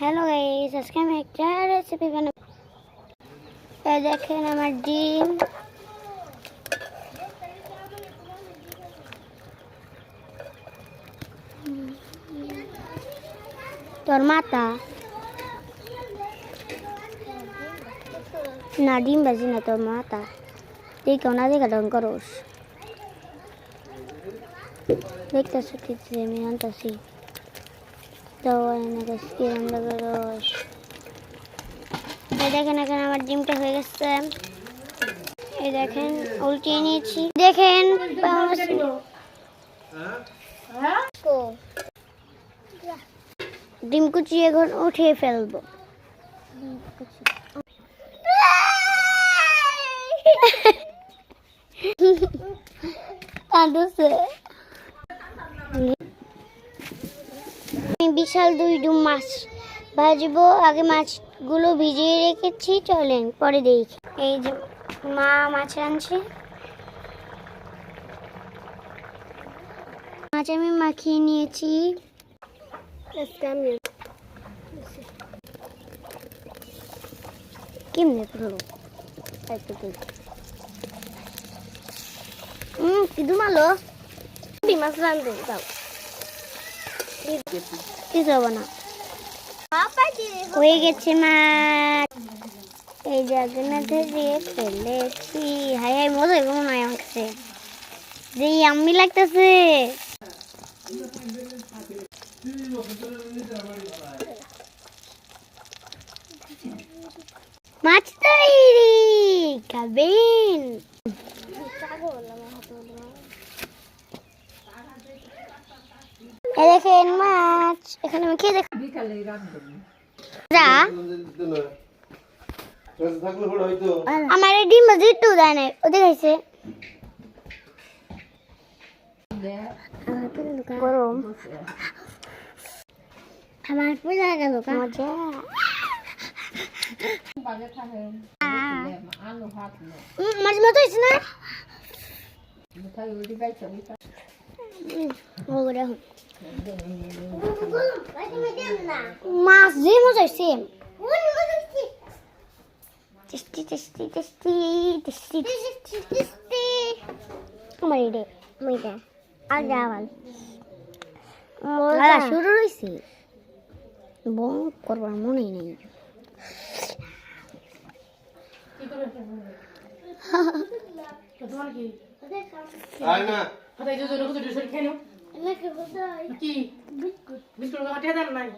Hello guys, আজকে আমি একটা রেসিপি বানাবো। এই দেখেন আমার ডিম, তোর মাথা না, ডিম বাজি না, তোর মাথা দেখো না, দেখা ডং করস দেখতেছ কি আমি আনতেছি তো কিরম লাগে রস। এই দেখেন এখন আমার ডিমটা হয়ে গেছে। এই দেখেন উল্টিয়ে নিয়েছি, দেখেন ডিম কুচি এখন উঠিয়ে ফেলবো। আমি বিশাল দুই ডুম মাছ ভাজবো। আগে মাছগুলো ভিজিয়ে রেখেছি, চলেন পরে দেখি। এই যে মা মাছ আনছে, মাছ আমি মাখিয়ে নিয়েছি। কেমনে করলো কি দুমালো মাছ রান্ধে দাও, কিছু হবে না, হয়ে গেছে মাছ। এই জায়গাটা দিয়ে ফেলেছি। হাই হাই মজা হইব মনে হয় আমার কাছে, যে আম্মি লাগতেছে। মাছ তৈরি, খাবেন? দেখেন মাছ এখানে আমি খেয়ে দেখ। আমার ডিম ভাজি একটু দেয় না, ওদের খাইছে গরম। আমার পূজা গেল মজা। মাছ মতো হয়েছে না, মাছ যে মজা হয়েছে। Tasty tasty tasty tasty tasty আমার রে মইটা আর যাওয়াল মজা শুরু হইছে, বং করবার মনে নেই। আয় না আরে এই যে রকম দুটো খেয়ে নাও কি বিস্কুট বিস্কুট কাটিয়ে দেন নাই।